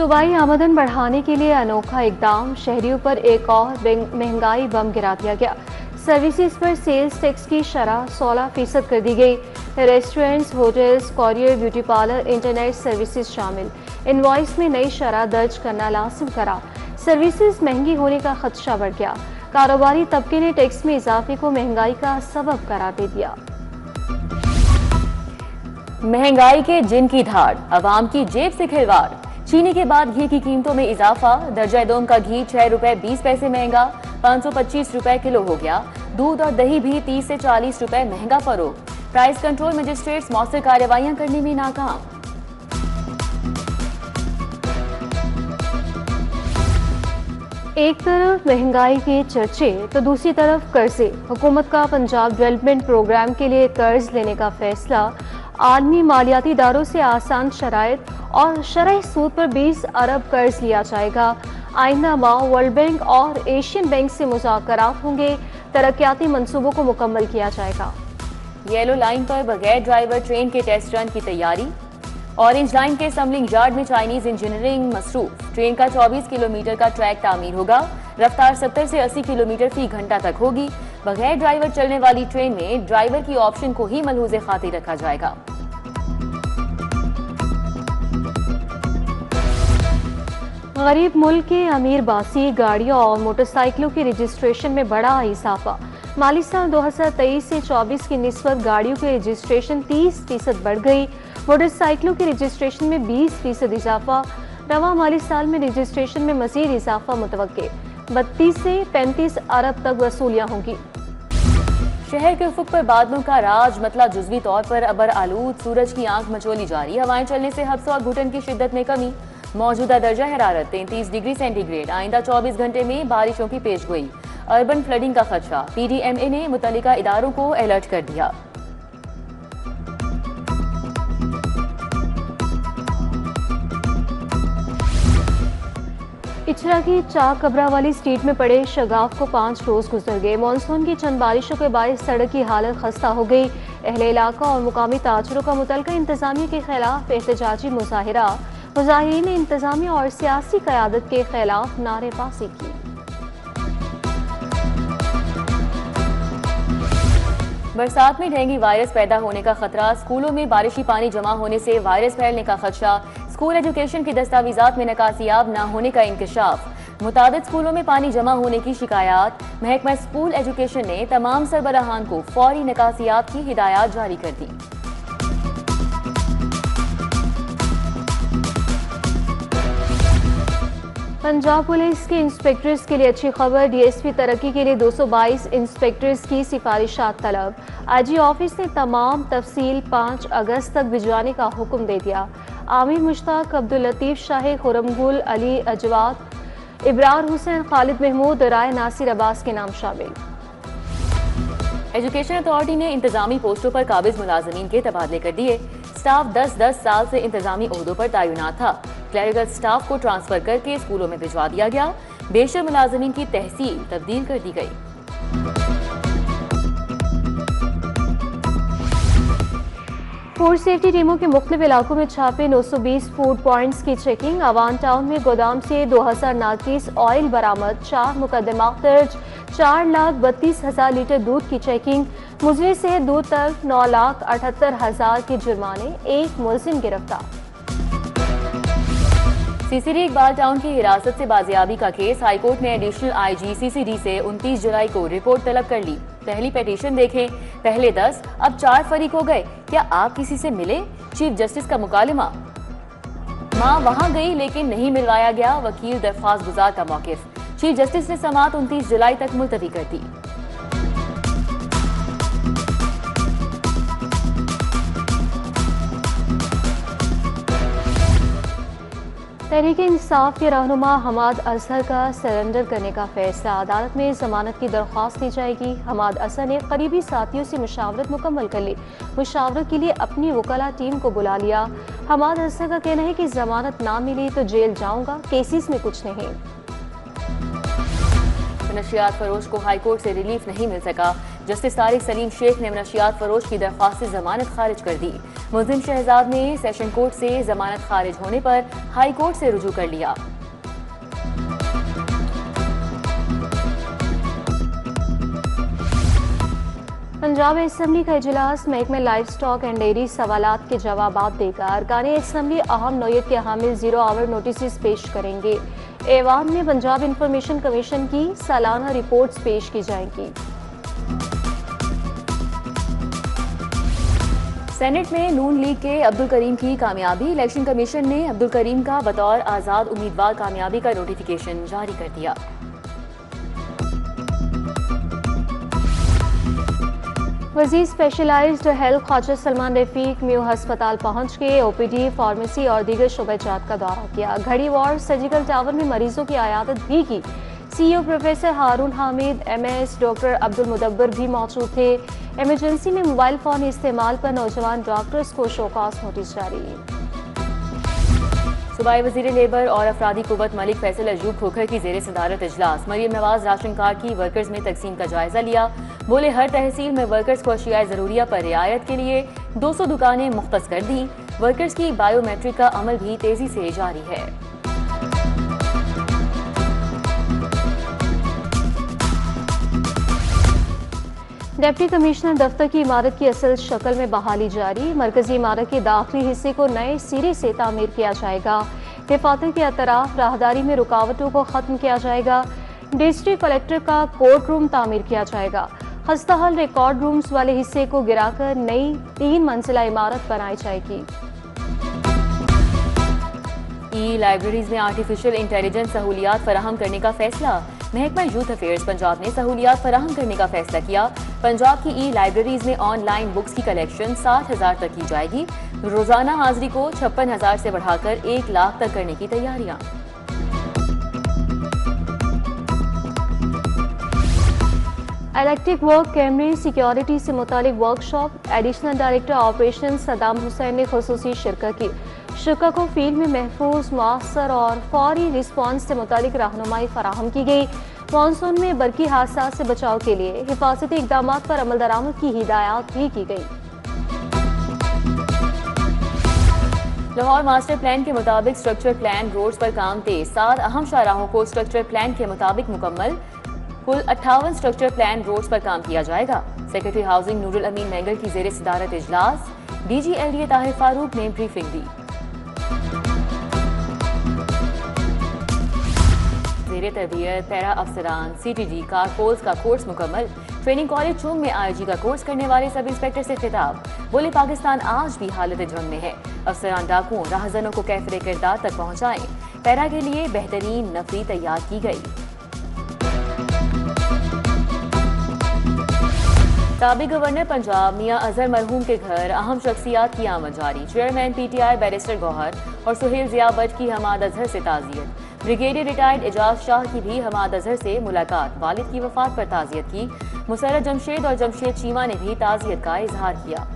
सूबाई आमदन बढ़ाने के लिए अनोखा इकदाम, शहरियों पर एक और महंगाई बम गिरा दिया गया। सर्विसेज पर सेल्स टैक्स की शरह 16% कर दी गई। Restaurants, hotels, courier, beauty parlour, internet services शामिल। इनवॉइस में नई शरह दर्ज करना लाजिम करा। सर्विसेज महंगी होने का खदशा बढ़ गया। कारोबारी तबके ने टैक्स में इजाफे को महंगाई का सबब करार दे दिया। महंगाई के जिन की धाड़, अवाम की जेब से खिलवाड़। चीनी के बाद घी की कीमतों में इजाफा। दर्जा दोम का घी 6 रुपए 20 पैसे महंगा, 525 रुपए किलो हो गया। दूध और दही भी 30 से 40 रुपए महंगा फरोख्त। प्राइस कंट्रोल मजिस्ट्रेट्स मौसर कार्रवाइयां करने में नाकाम। एक तरफ महंगाई के चर्चे तो दूसरी तरफ कर्जे। हुकूमत का पंजाब डेवलपमेंट प्रोग्राम के लिए कर्ज लेने का फैसला। आलमी मालियाती इदारों से आसान शराइत और शरह सूद पर 20 अरब कर्ज लिया जाएगा। आइंदा माह वर्ल्ड बैंक और एशियन बैंक से मुज़ाकरात होंगे। तरक्याती मंसूबों को मुकम्मल किया जाएगा। येलो लाइन पर बगैर ड्राइवर ट्रेन के टेस्ट रन की तैयारी। ऑरेंज लाइन के असम्बलिंग यार्ड में चाइनीज इंजीनियरिंग मसरूफ। ट्रेन का 24 किलोमीटर का ट्रैक तामीर होगा। रफ्तार 70 से 80 किलोमीटर फी घंटा तक होगी। बगैर ड्राइवर चलने वाली ट्रेन में ड्राइवर की ऑप्शन को ही मलहूज़े खातिर रखा जाएगा। गरीब मुल्क के अमीर बासी गाड़ियों और मोटरसाइकिलों के रजिस्ट्रेशन में बड़ा इजाफा। माली साल 2023 से 24 की निस्बत गाड़ियों के रजिस्ट्रेशन 30% बढ़ गई। मोटरसाइकिलों के रजिस्ट्रेशन में 20% इजाफा। रवा माली साल में रजिस्ट्रेशन में मजीद इजाफा मुतवक्के। 32 से 35 अरब तक वसूलियां होंगी। शहर के उफुक पर बादलों का राज, मतला जुज़वी तौर पर अबर आलूद, सूरज की आंख मचोली जारी। हवाएं चलने से हब्स और घुटन की शिद्दत में कमी। मौजूदा दर्जा हरारत 33 डिग्री सेंटीग्रेड। आइंदा 24 घंटे में बारिशों की पेशगोई। अर्बन फ्लडिंग का खदशा। PDMA ने मुतल्लिका इदारों को अलर्ट कर दिया। इचरा की चाक कबरा वाली स्ट्रीट में पड़े शगाफ को 5 रोज गुजर गए। मानसून की चंद बारिशों के बायस सड़क की हालत खस्ता हो गई। अहले इलाका और मुकामी ताजरों का मुतल्लिका इंतजामिया के खिलाफ एहतजाजी मुजाहिरा। मुजाहिरीन ने इंतजामिया और सियासी क़यादत के खिलाफ नारेबाजी की। बरसात में डेंगू वायरस पैदा होने का खतरा। स्कूलों में बारिशी पानी जमा होने से वायरस फैलने का खदशा। स्कूल एजुकेशन की दस्तावेजात में नकासियाब न होने का इंकशाफ। मुताबिक स्कूलों में पानी जमा होने की शिकायत। महकमा स्कूल एजुकेशन ने तमाम सरबराहान को फौरी नकासियाब की हिदायत जारी कर दी। पंजाब पुलिस के इंस्पेक्टर्स के लिए अच्छी खबर। DSP तरक्की के लिए 222 इंस्पेक्टर्स की सिफारिशात तलब। IG ऑफिस ने तमाम तफसील 5 अगस्त तक भिजवाने का हुक्म दे दिया। आमिर मुश्ताक, अब्दुल लतीफ शाही, खुरमगुल, अली अजवाद, इब्रार हुसैन, खालिद महमूद, राय नासिर अब्बास के नाम शामिल। एजुकेशन अथॉरिटी ने इंतजामी पोस्टों पर काबिज मुलाजमीन के तबादले कर दिए। स्टाफ 10-10 साल से इंतजामी ओहदों पर तैनात था। क्लरिकल स्टाफ को ट्रांसफर करके स्कूलों में भिजवा दिया गया। बेशर मुलाजमीन की तहसील तब्दील कर दी गई। फूड सेफ्टी टीमों के मुख्तलिफ इलाकों में छापे। 920 फूड पॉइंट्स की चेकिंग। अवान टाउन में गोदाम से 2000 नाकिस ऑयल बरामद। 4 मुकदमात दर्ज। 4,32,000 लीटर दूध की चेकिंग। मुजरे से दूध तक 9,78,000 के जुर्माने। 1 मुलजिम गिरफ्तार। CCD इकबाल टाउन की हिरासत से बाजियाबी का केस। हाईकोर्ट ने एडिशनल IG CCD से 29 जुलाई को रिपोर्ट तलब कर ली। पहली पिटीशन देखें। पहले 10, अब 4 फरीक हो गए। क्या आप किसी से मिले? चीफ जस्टिस का मुकालमा। मां वहां गई लेकिन नहीं मिलवाया गया। वकील दरख्वास्त गुजार का मौकिफ। चीफ जस्टिस ने समाअत 29 जुलाई तक मुलतवी कर दी। तहरीक इंसाफ के रहनुमा हमाद अजहर का सरेंडर करने का फैसला। अदालत में जमानत की दरख्वास्त दी जाएगी। हमाद अजहर ने करीबी साथियों से मुशावरत मुकम्मल कर ली। मुशावरत के लिए अपनी वकाला टीम को बुला लिया। हमाद अजहर का कहना है कि जमानत ना मिली तो जेल जाऊंगा, केसेस में कुछ नहीं। नशियात फरोश को हाईकोर्ट से रिलीफ नहीं मिल सका। जस्टिस तारिक सलीम शेख ने नशियात फरोश की दरख्वास्त से जमानत खारिज कर दी। मुल्जिम शहजाद ने सेशन कोर्ट से जमानत खारिज होने पर हाई कोर्ट से रुजू कर लिया। पंजाब असेंबली का इजलास महकमे लाइफ स्टॉक एंड डेयरी सवालात के जवाबात देगा। अरकान असेंबली अहम नौयत के हामिल 0 आवर नोटिस पेश करेंगे। ऐवान में पंजाब इंफॉर्मेशन कमीशन की सालाना रिपोर्ट्स पेश की जाएंगी। सेनेट में नून लीग के अब्दुल करीम की कामयाबी। इलेक्शन कमीशन ने अब्दुल करीम का बतौर आज़ाद उम्मीदवार कामयाबी का नोटिफिकेशन जारी कर दिया। वजीर स्पेशलाइज्ड हेल्थ ख्वाजा सलमान रफीक म्यू हस्पताल पहुंच के ओपीडी, फार्मेसी और दीगर शोबेजात का दौरा किया। घड़ी वार्ड सर्जिकल टावर में मरीजों की आयादत भी की। सीईओ प्रोफेसर हारून हामिद, एमएस डॉक्टर अब्दुल मुदब्बर भी मौजूद थे। इमरजेंसी में मोबाइल फोन इस्तेमाल पर नौजवान डॉक्टर्स को शोकास नोटिस जारी। सूबाई वजीर लेबर और अफरादी कुव्वत मलिक फैसल अजूब खोखर की जेर सदारत इजलास। मरियम नवाज राशन कार्ड की वर्कर्स में तकसीम का जायजा लिया। बोले हर तहसील में वर्कर्स को अशियाए ज़रूरिया पर रियायत के लिए 200 दुकानें मुख्तस कर दी। वर्कर्स की बायोमेट्रिक का अमल भी तेजी से जारी है। डिप्टी कमिश्नर दफ्तर की इमारत की असल शक्ल में बहाली जारी। मरकजी इमारत के दाखिली हिस्से को नए सिरे से तामीर किया जाएगा। हिफाजत के अतराफ राहदारी में रुकावटों को खत्म किया जाएगा। डिस्ट्रिक्ट कलेक्टर का कोर्ट रूम तामीर किया जाएगा। खस्ताहाल रिकॉर्ड रूम्स वाले हिस्से को गिराकर नई 3 मंजिला इमारत बनाई जाएगी। लाइब्रेरीज में आर्टिफिशियल इंटेलिजेंस सहूलियात फराहम करने का फैसला। महकमा यूथ अफेयर्स पंजाब ने सहूलियात फराहम करने का फैसला किया। पंजाब की लाइब्रेरीज में ऑनलाइन बुक्स की कलेक्शन 60,000 तक की जाएगी। रोजाना हाजिरी को 56,000 से बढ़ाकर 1 लाख तक करने की तैयारियां। इलेक्ट्रिक वर्क कैमरे सिक्योरिटी से मुतालिक workshop. Additional director operation Saddam Hussain ने खुसूसी शिरकत की। शुरा को फील्ड में महफूज, मुअस्सर और फौरी रिस्पॉन्स से मुतालिक रहनुमाई फराहम की गई। मानसून में बरकी हादसात से बचाव के लिए हिफाजती इकदाम पर अमल दरामद की हिदायत भी की गई। लाहौर मास्टर प्लान के मुताबिक स्ट्रक्चर प्लान रोड्स पर काम तेज। 7 अहम शाहराहों को स्ट्रक्चर प्लान के मुताबिक मुकम्मल। कुल 58 स्ट्रक्चर प्लान रोड्स पर काम किया जाएगा। सेक्रेटरी हाउसिंग नूरुल अमीन मेंगल की जेर सदारत इजलास। DGLDA ताहिर फारूक ने ब्रीफिंग दी। जेर तरबियत पैरा अफसरान CTD कारपोल्स का कोर्स मुकम्मल। ट्रेनिंग कॉलेज चुंग में IIG का कोर्स करने वाले सब इंस्पेक्टर से खिताब। बोले पाकिस्तान आज भी हालत जंग में है। अफसरान डाकुओं राहजनों को कैफरे किरदार तक पहुँचाएं। पैरा के लिए बेहतरीन नफरी तैयार की गई। साबिक गवर्नर पंजाब मियां अजहर मरहूम के घर अहम शख्सियात की आमद जारी। चेयरमैन PTI बैरिस्टर गौहर और सुहेल जिया बट की हमाद अजहर से ताज़ियत। ब्रिगेडियर रिटायर्ड एजाज शाह की भी हमाद अजहर से मुलाकात। वालिद की वफात पर ताज़ियत की। मुसर्रत जमशेद और जमशेद चीमा ने भी ताज़ियत का इजहार किया।